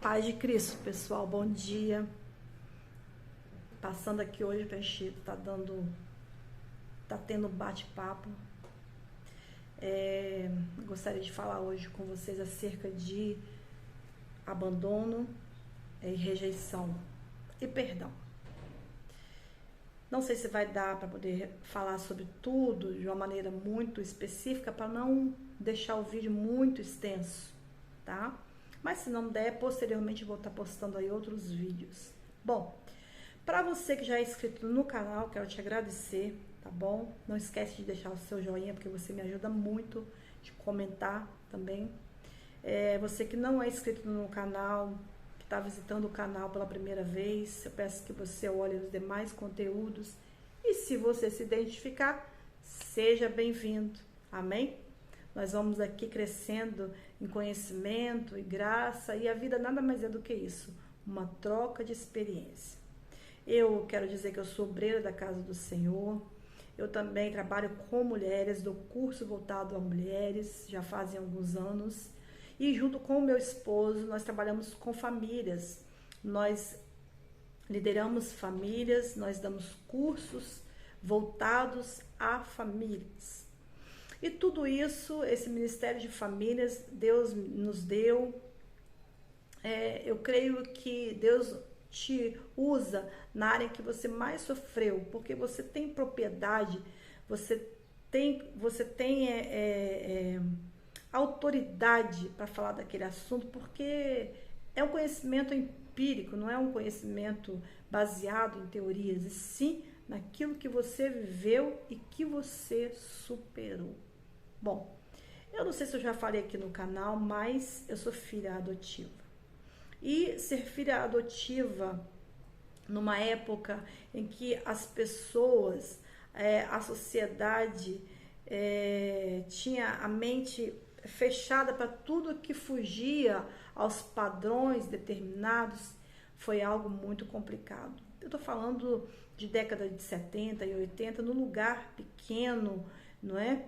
Paz de Cristo, pessoal, bom dia. Passando aqui hoje pra gente tá tendo um bate-papo. Gostaria de falar hoje com vocês acerca de abandono e rejeição e perdão. Não sei se vai dar para poder falar sobre tudo de uma maneira muito específica, para não deixar o vídeo muito extenso, tá? Mas se não der, posteriormente vou estar postando aí outros vídeos. Bom, para você que já é inscrito no canal, quero te agradecer, tá bom? Não esquece de deixar o seu joinha, porque você me ajuda muito, de comentar também. Você que não é inscrito no canal, que está visitando o canal pela primeira vez, eu peço que você olhe os demais conteúdos. E se você se identificar, seja bem-vindo. Amém? Nós vamos aqui crescendo em conhecimento e graça, e a vida nada mais é do que isso, uma troca de experiência. Eu quero dizer que eu sou obreira da casa do Senhor, eu também trabalho com mulheres, dou curso voltado a mulheres, já fazem alguns anos, e junto com o meu esposo, nós trabalhamos com famílias, nós lideramos famílias, nós damos cursos voltados a famílias. E tudo isso, esse Ministério de Famílias, Deus nos deu. Eu creio que Deus te usa na área que você mais sofreu, porque você tem propriedade, você tem autoridade para falar daquele assunto, porque é um conhecimento empírico, não é um conhecimento baseado em teorias, e sim naquilo que você viveu e que você superou. Bom, eu não sei se eu já falei aqui no canal, mas eu sou filha adotiva. E ser filha adotiva numa época em que as pessoas, a sociedade tinha a mente fechada para tudo que fugia aos padrões determinados, foi algo muito complicado. Eu estou falando de década de 70 e 80, num lugar pequeno, não é?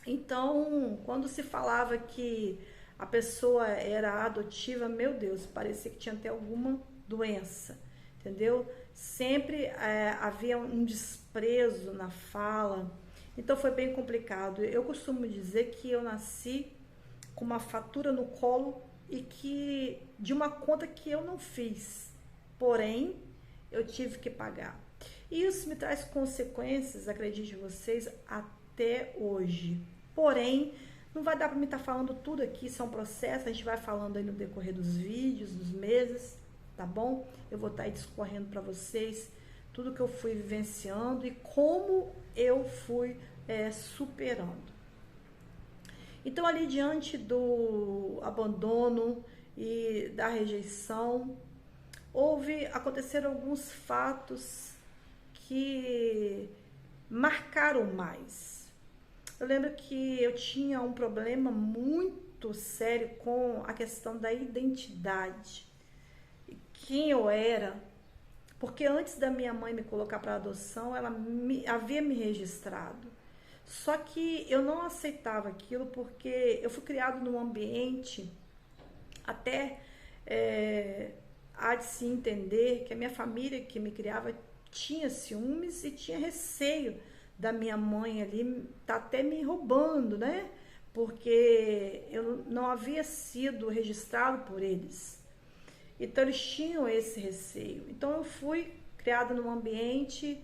Então, quando se falava que a pessoa era adotiva, meu Deus, parecia que tinha até alguma doença, entendeu? Sempre havia um desprezo na fala, então foi bem complicado. Eu costumo dizer que eu nasci com uma fatura no colo e que de uma conta que eu não fiz, porém eu tive que pagar. E isso me traz consequências, acredite vocês, até hoje. Porém, não vai dar para mim estar falando tudo aqui, isso é um processo, a gente vai falando aí no decorrer dos vídeos, dos meses, tá bom? Eu vou estar aí discorrendo para vocês tudo que eu fui vivenciando e como eu fui superando. Então, ali diante do abandono e da rejeição, aconteceram alguns fatos que marcaram mais. Eu lembro que eu tinha um problema muito sério com a questão da identidade, quem eu era, porque antes da minha mãe me colocar para adoção, ela havia me registrado. Só que eu não aceitava aquilo porque eu fui criado num ambiente, até há de se entender que a minha família que me criava tinha ciúmes e tinha receio da minha mãe ali, tá até me roubando, né? Porque eu não havia sido registrado por eles. Então, eles tinham esse receio. Então, eu fui criada num ambiente,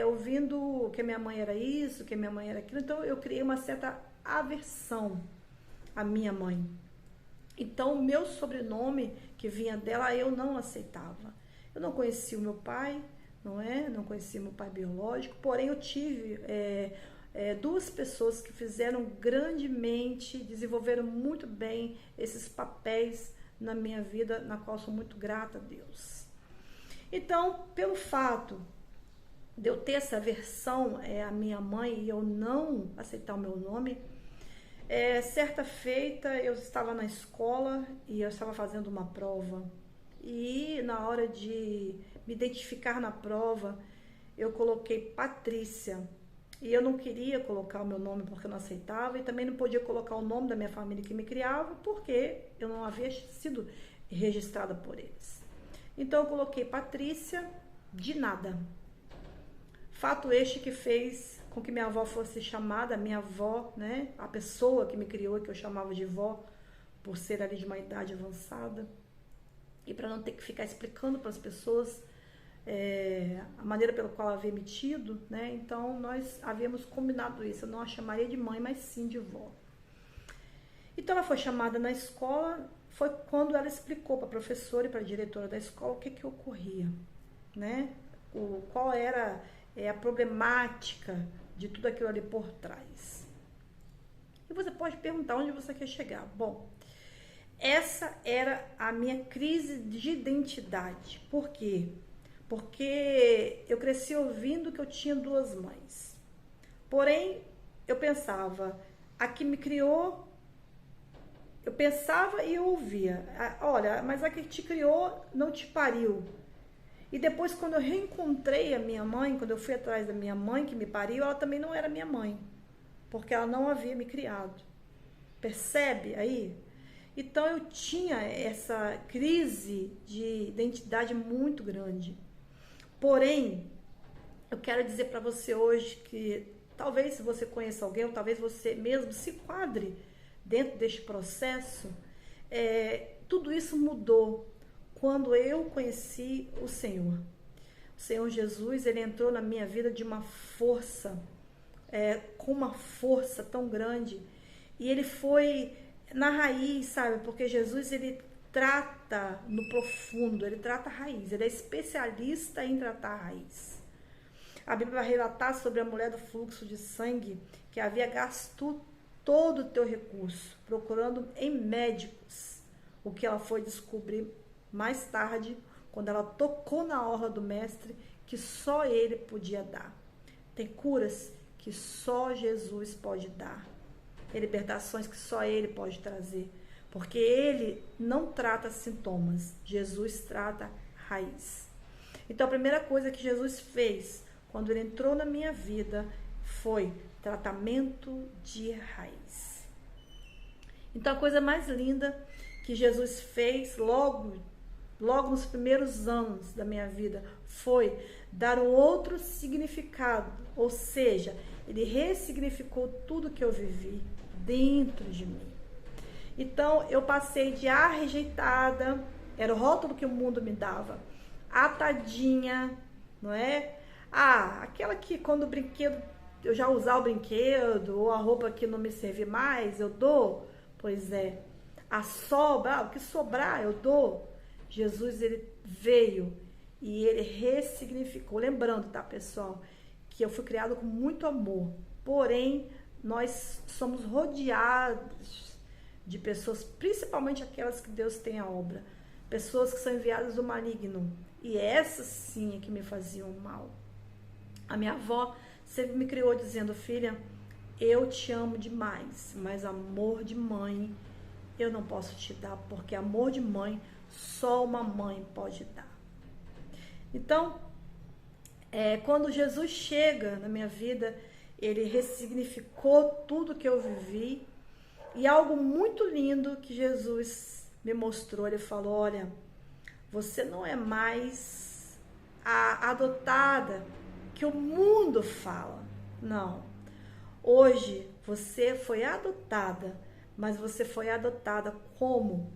ouvindo que a minha mãe era isso, que a minha mãe era aquilo. Então, eu criei uma certa aversão à minha mãe. Então, o meu sobrenome que vinha dela, eu não aceitava. Eu não conhecia o meu pai, não conhecia meu pai biológico, porém eu tive duas pessoas que fizeram grandemente, desenvolveram muito bem esses papéis na minha vida, na qual sou muito grata a Deus. Então, pelo fato de eu ter essa aversão à minha mãe e eu não aceitar o meu nome, certa feita eu estava na escola e eu estava fazendo uma prova, e na hora de me identificar na prova, eu coloquei Patrícia, e eu não queria colocar o meu nome porque eu não aceitava, e também não podia colocar o nome da minha família que me criava, porque eu não havia sido registrada por eles. Então eu coloquei Patrícia de nada. Fato este que fez com que minha avó fosse chamada, minha avó, né? A pessoa que me criou, que eu chamava de vó, por ser ali de uma idade avançada. E para não ter que ficar explicando para as pessoas a maneira pela qual ela havia me tido, né? Então nós havíamos combinado isso. Eu não a chamaria de mãe, mas sim de vó. Então ela foi chamada na escola. Foi quando ela explicou para a professora e para a diretora da escola o que ocorria, né? Qual era a problemática de tudo aquilo ali por trás. E você pode perguntar onde você quer chegar. Bom, essa era a minha crise de identidade. Por quê? Porque eu cresci ouvindo que eu tinha duas mães. Porém, eu pensava, a que me criou, eu pensava e eu ouvia. Olha, mas a que te criou não te pariu. E depois, quando eu reencontrei a minha mãe, quando eu fui atrás da minha mãe que me pariu, ela também não era minha mãe. Porque ela não havia me criado. Percebe aí? Então, eu tinha essa crise de identidade muito grande. Porém, eu quero dizer para você hoje que talvez se você conheça alguém, ou talvez você mesmo se enquadre dentro deste processo, tudo isso mudou quando eu conheci o Senhor. O Senhor Jesus, ele entrou na minha vida de uma força, com uma força tão grande, e ele foi na raiz, sabe? Porque Jesus, ele trata no profundo, ele trata a raiz, ele é especialista em tratar a raiz. A Bíblia vai relatar sobre a mulher do fluxo de sangue que havia gasto todo o teu recurso, procurando em médicos, o que ela foi descobrir mais tarde, quando ela tocou na orla do mestre, que só ele podia dar. Tem curas que só Jesus pode dar. Tem libertações que só ele pode trazer. Porque ele não trata sintomas, Jesus trata raiz. Então a primeira coisa que Jesus fez, quando ele entrou na minha vida, foi tratamento de raiz. Então a coisa mais linda que Jesus fez logo nos primeiros anos da minha vida foi dar um outro significado, ou seja, ele ressignificou tudo que eu vivi dentro de mim. Então eu passei de a rejeitada, era o rótulo que o mundo me dava, a tadinha, não é? Aquela que quando o brinquedo eu já usar o brinquedo, ou a roupa que não me serve mais, eu dou. Pois é, a sobra, o que sobrar, eu dou. Jesus, ele veio e ele ressignificou. Lembrando, tá, pessoal, que eu fui criado com muito amor. Porém, nós somos rodeados de pessoas, principalmente aquelas que Deus tem a obra. Pessoas que são enviadas do maligno. E essas sim é que me faziam mal. A minha avó sempre me criou dizendo, filha, eu te amo demais, mas amor de mãe eu não posso te dar, porque amor de mãe só uma mãe pode dar. Então, quando Jesus chega na minha vida, ele ressignificou tudo que eu vivi, e algo muito lindo que Jesus me mostrou, ele falou, olha, você não é mais a adotada que o mundo fala. Não. Hoje você foi adotada, mas você foi adotada como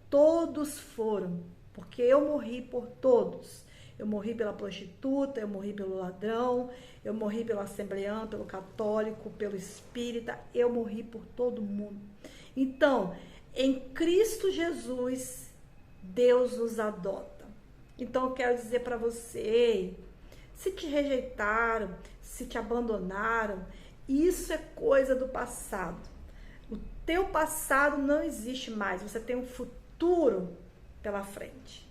todos foram, porque eu morri por todos. Eu morri pela prostituta, eu morri pelo ladrão, eu morri pelo assembleano, pelo católico, pelo espírita, eu morri por todo mundo. Então, em Cristo Jesus, Deus nos adota. Então, eu quero dizer para você, se te rejeitaram, se te abandonaram, isso é coisa do passado. O teu passado não existe mais, você tem um futuro pela frente.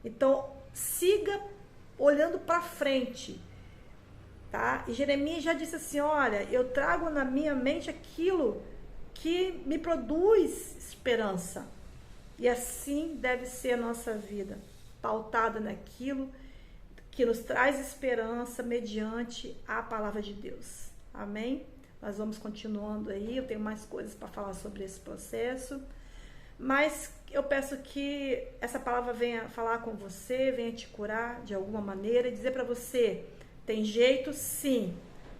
Então, siga olhando para frente, tá? E Jeremias já disse assim, olha, eu trago na minha mente aquilo que me produz esperança. E assim deve ser a nossa vida, pautada naquilo que nos traz esperança mediante a palavra de Deus. Amém? Nós vamos continuando aí, eu tenho mais coisas para falar sobre esse processo. Mas eu peço que essa palavra venha falar com você, venha te curar de alguma maneira e dizer para você, tem jeito sim,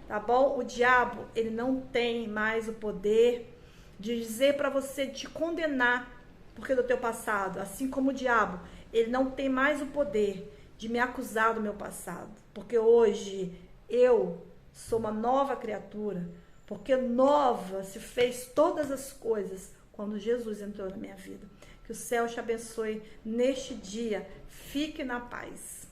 tá bom? O diabo, ele não tem mais o poder de dizer para você, de te condenar porque do teu passado, assim como o diabo, ele não tem mais o poder de me acusar do meu passado, porque hoje eu sou uma nova criatura, porque nova se fez todas as coisas quando Jesus entrou na minha vida. Que o céu te abençoe neste dia. Fique na paz.